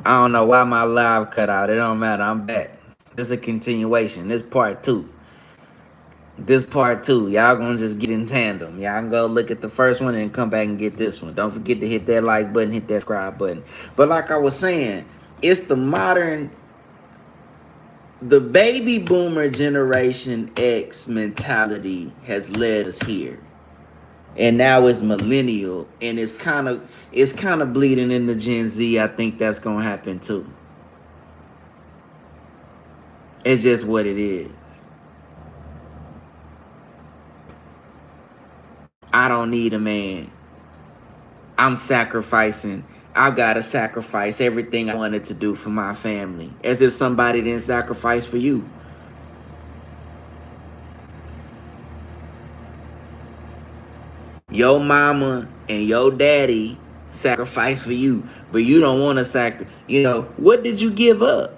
I don't know why my live cut out. It don't matter. I'm back. This is a continuation. This part two. This part two. Y'all gonna just get in tandem. Y'all can go look at the first one and come back and get this one. Don't forget to hit that like button, hit that subscribe button. But like I was saying, it's the baby boomer generation X mentality has led us here. And now it's millennial, and it's kind of bleeding into Gen Z. I think that's gonna happen too. It's just what it is. I don't need a man. I'm sacrificing. I gotta sacrifice everything I wanted to do for my family. As if somebody didn't sacrifice for you. Your mama and your daddy sacrificed for you, but you don't want to sacrifice. What did you give up?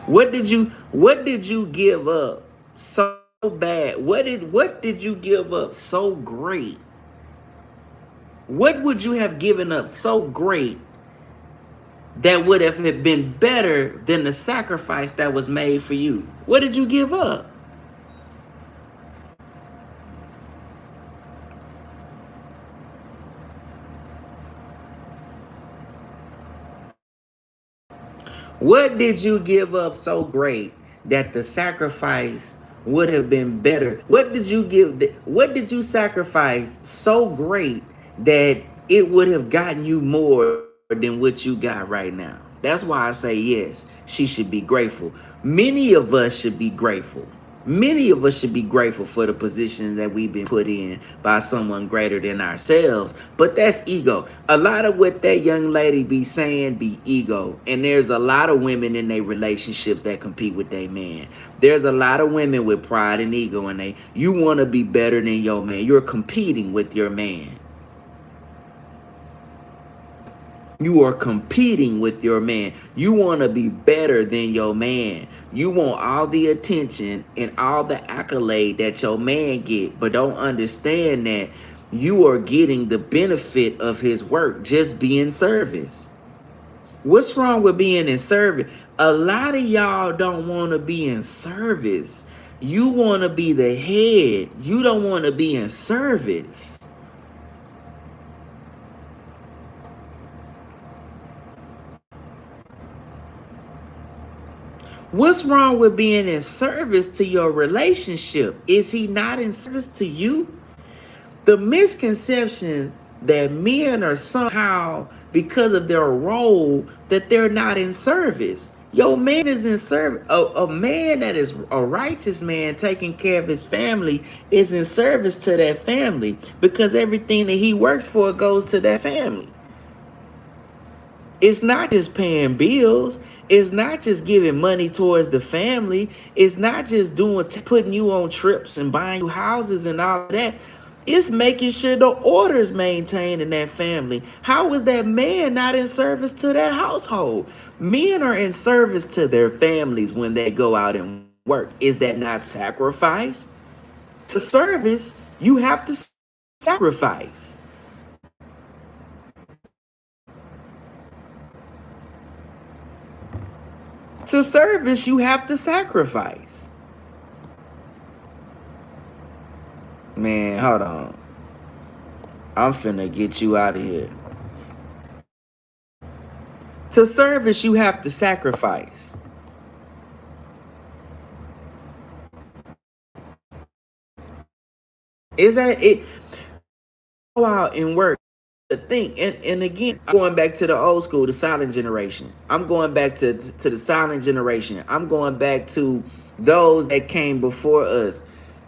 What did you give up so bad? What did you give up so great? What would you have given up so great that would have been better than the sacrifice that was made for you? What did you give up? What did you give up so great that the sacrifice would have been better? What did you sacrifice so great that it would have gotten you more than what you got right now? That's why I say yes, she should be grateful. Many of us should be grateful. Many of us should be grateful for the position that we've been put in by someone greater than ourselves. But that's ego. A lot of what that young lady be saying be ego. And there's a lot of women in their relationships that compete with their man. There's a lot of women with pride and ego, and you want to be better than your man. You're competing with your man. You are competing with your man. You want to be better than your man. You want all the attention and all the accolade that your man get, but don't understand that you are getting the benefit of his work. Just be in service. What's wrong with being in service? A lot of y'all don't want to be in service. You want to be the head. You don't want to be in service. What's wrong with being in service to your relationship? Is he not in service to you? The misconception that men are somehow, because of their role, that they're not in service. Your man is in service. A man that is a righteous man taking care of his family is in service to that family because everything that he works for goes to that family. It's not just paying bills. It's not just giving money towards the family. It's not just putting you on trips and buying you houses and all that. It's making sure the order is maintained in that family. How is that man not in service to that household? Men are in service to their families when they go out and work. Is that not sacrifice? To service, you have to sacrifice. To service, you have to sacrifice. Man, hold on. I'm finna get you out of here. To service, you have to sacrifice. Is that it? Go out and work. The thing, and again, I'm going back to the old school, the silent generation. I'm going back to the silent generation. I'm going back to those that came before us.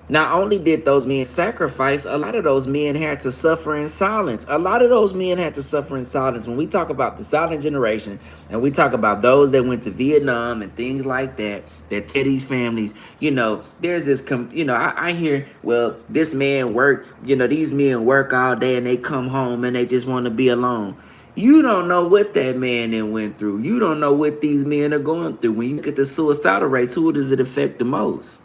Not only did those men sacrifice, a lot of those men had to suffer in silence. A lot of those men had to suffer in silence. When we talk about the silent generation and we talk about those that went to Vietnam and things like that, that to these families, there's this, I hear, well, this man worked, these men work all day and they come home and they just want to be alone. You don't know what that man then went through. You don't know what these men are going through. When you look at the suicidal rates, who does it affect the most?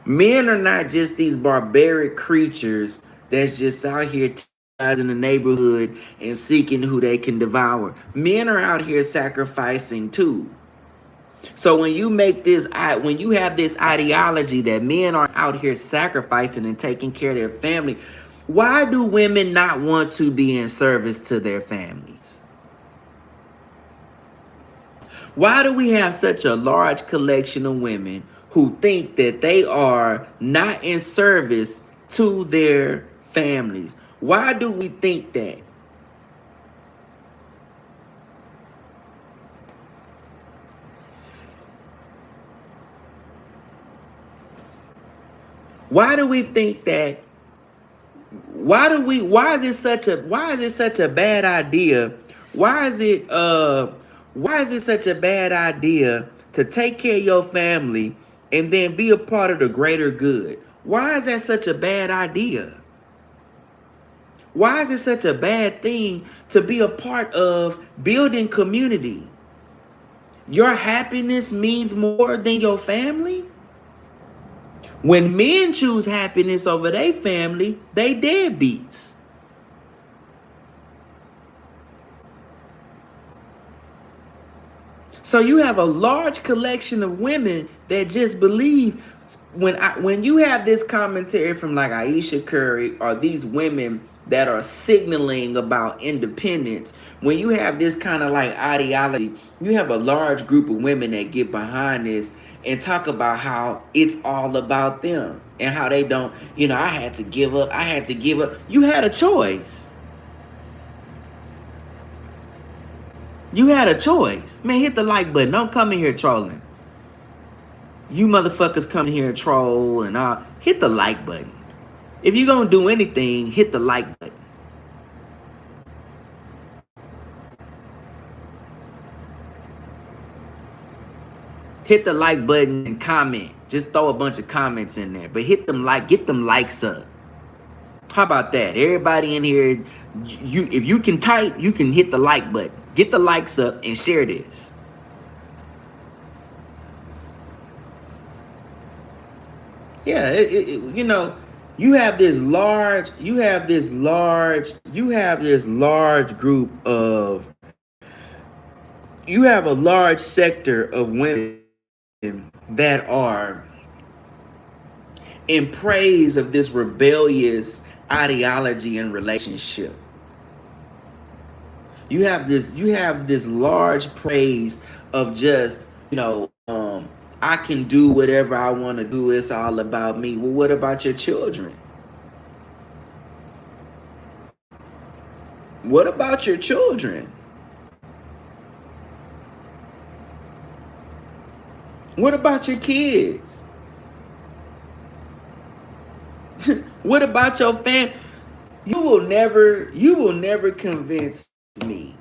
Men are not just these barbaric creatures that's just out here in the neighborhood and seeking who they can devour. Men are out here sacrificing too. So when you have this ideology that men are out here sacrificing and taking care of their family, why do women not want to be in service to their families? Why do we have such a large collection of women who think that they are not in service to their families? Why do we think that? Why do we think that? Why is it such a bad idea? Why is it why is it such a bad idea to take care of your family and then be a part of the greater good? Why is that such a bad idea? Why is it such a bad thing to be a part of building community? Your happiness means more than your family? When men choose happiness over their family, they deadbeats. So you have a large collection of women that just believe when you have this commentary from like Ayesha Curry or these women that are signaling about independence, when you have this kind of like ideology, you have a large group of women that get behind this and talk about how it's all about them and how they don't, I had to give up. I had to give up. You had a choice. You had a choice. Man, hit the like button. Don't come in here trolling. You motherfuckers come in here and troll and hit the like button. If you're going to do anything, hit the like button. Hit the like button and comment. Just throw a bunch of comments in there. But get them likes up. How about that? Everybody in here, if you can type, you can hit the like button. Get the likes up and share this. Yeah, you have this a large sector of women that are in praise of this rebellious ideology and relationship. You have this large praise of just, I can do whatever I want to do. It's all about me. Well, what about your children? What about your children? What about your kids? What about your family? You will never convince me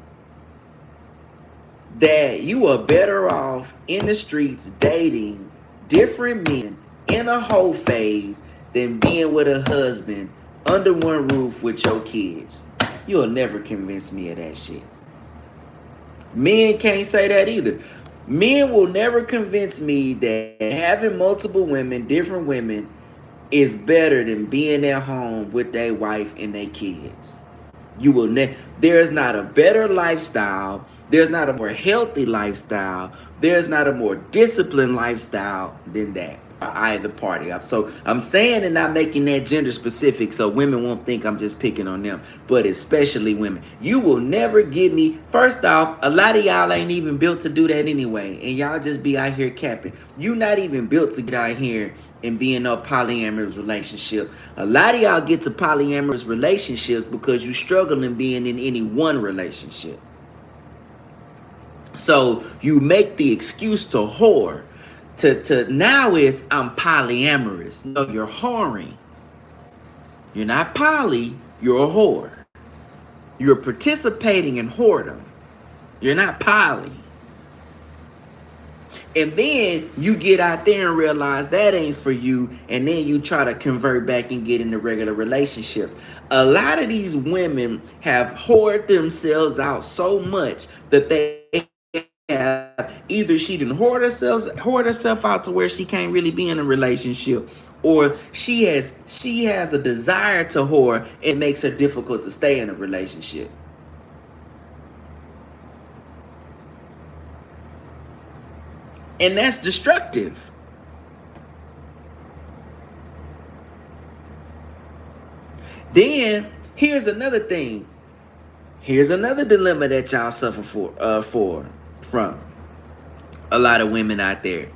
that you are better off in the streets dating different men in a whole phase than being with a husband under one roof with your kids. You'll never convince me of that shit. Men can't say that either. Men will never convince me that having multiple women, different women, is better than being at home with their wife and their kids. There's not a better lifestyle. There's not a more healthy lifestyle. There's not a more disciplined lifestyle than that. Either party. So I'm saying and not making that gender specific so women won't think I'm just picking on them, but especially women. You will never get me. First off, a lot of y'all ain't even built to do that anyway, and y'all just be out here capping. You not even built to get out here and be in a polyamorous relationship. A lot of y'all get to polyamorous relationships because you struggle in being in any one relationship. So you make the excuse to whore. To now is I'm polyamorous. No, you're whoring. You're not poly, you're a whore. You're participating in whoredom. You're not poly. And then you get out there and realize that ain't for you, and then you try to convert back and get into regular relationships. A lot of these women have whored themselves out so much that they have either she didn't hoard herself out to where she can't really be in a relationship, or she has a desire to whore, and makes her difficult to stay in a relationship. And that's destructive. Then here's another thing. Here's another dilemma that y'all suffer for from a lot of women out there.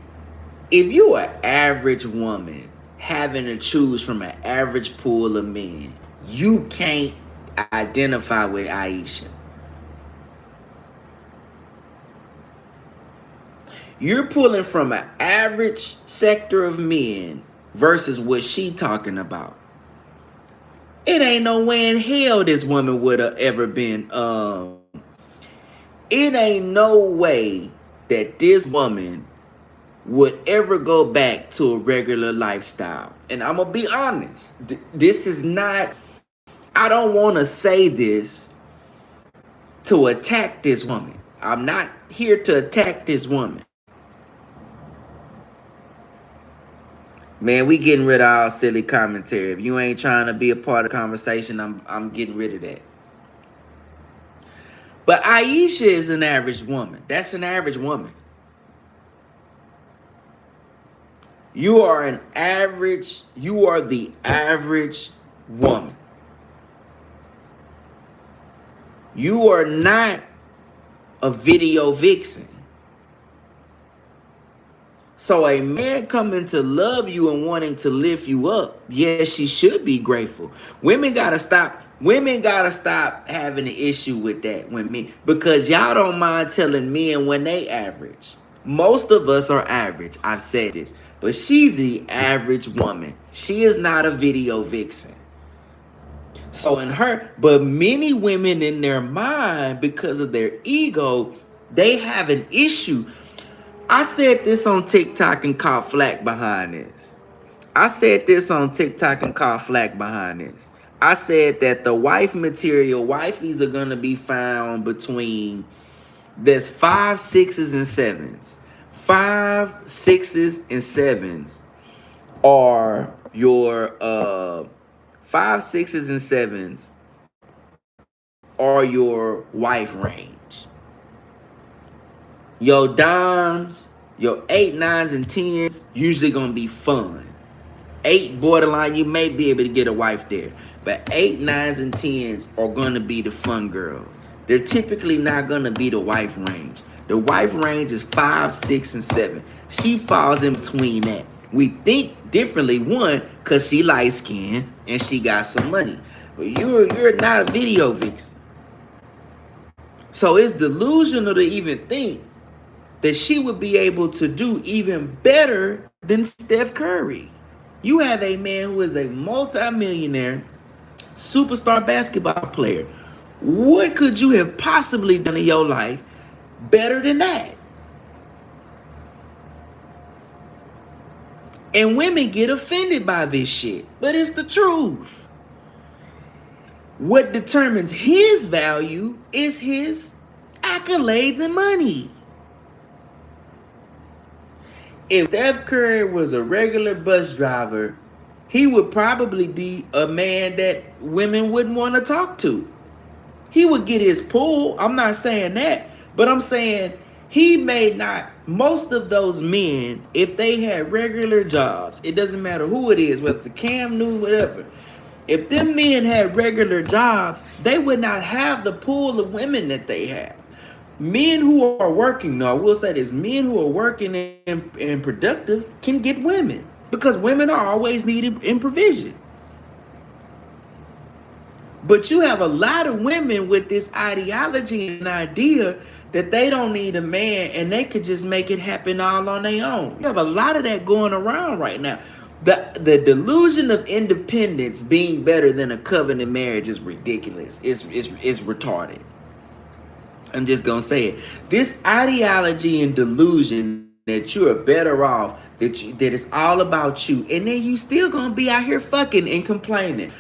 If you are an average woman having to choose from an average pool of men, you can't identify with Ayesha. You're pulling from an average sector of men versus what she talking about. It ain't no way in hell this woman would have ever been. It ain't no way that this woman would ever go back to a regular lifestyle. And I'm gonna be honest. This is not. I don't want to say this to attack this woman. I'm not here to attack this woman. Man, we getting rid of all silly commentary. If you ain't trying to be a part of the conversation, I'm getting rid of that. But Ayesha is an average woman. That's an average woman. You are the average woman. You are not a video vixen. So a man coming to love you and wanting to lift you up, yes, she should be grateful. Women gotta stop. Women gotta stop having an issue with that when me, because y'all don't mind telling men when they average. Most of us are average. I've said this, but she's the average woman. She is not a video vixen. So but many women in their mind, because of their ego, they have an issue. I said this on TikTok and caught flack behind this. I said that the wife material, wifeys are gonna be found between there's 5, 6s, and 7s. 5, 6s, and 7s are your 5, 6s, and 7s are your wife range. Your dimes, your 8, 9s, and 10s usually gonna be fun. 8 borderline, you may be able to get a wife there. But 8, 9s, and 10s are gonna be the fun girls. They're typically not gonna be the wife range. The wife range is 5, 6, and 7. She falls in between that. We think differently, one, because she light skinned and she got some money. But you're not a video vixen. So it's delusional to even think that she would be able to do even better than Steph Curry. You have a man who is a multi-millionaire, superstar basketball player. What could you have possibly done in your life better than that? And women get offended by this shit, but it's the truth. What determines his value is his accolades and money. If Steph Curry was a regular bus driver, he would probably be a man that women wouldn't want to talk to. He would get his pull. I'm not saying that, but I'm saying he may not. Most of those men, if they had regular jobs, it doesn't matter who it is, whether it's a Cam Newton, whatever. If them men had regular jobs, they would not have the pool of women that they have. Men who are working, no, I will say this, men who are working and productive can get women because women are always needed in provision. But you have a lot of women with this ideology and idea that they don't need a man and they could just make it happen all on their own. You have a lot of that going around right now. The delusion of independence being better than a covenant marriage is ridiculous. It's retarded. I'm just gonna say it. This ideology and delusion that you are better off, that it's all about you, and then you still gonna be out here fucking and complaining,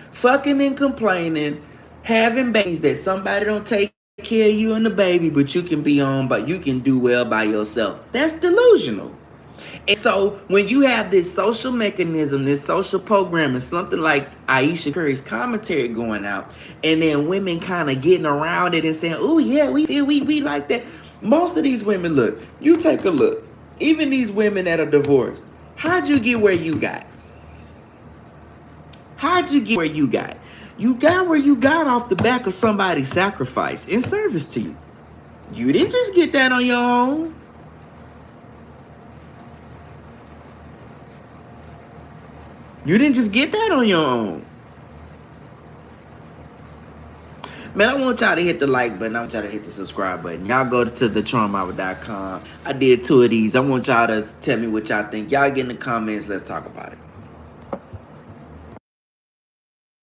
having babies that somebody don't take care of you and the baby, but you can be on, but you can do well by yourself. That's delusional. And so when you have this social mechanism, this social program, and something like Ayesha Curry's commentary going out, and then women kind of getting around it and saying, "Oh yeah, we feel we like that." Most of these women, look, you take a look. Even these women that are divorced, how'd you get where you got? How'd you get where you got? You got where you got off the back of somebody's sacrifice in service to you. You didn't just get that on your own. You didn't just get that on your own. Man, I want y'all to hit the like button. I want y'all to hit the subscribe button. Y'all go to thetraumhour.com. I did 2 of these. I want y'all to tell me what y'all think. Y'all get in the comments. Let's talk about it.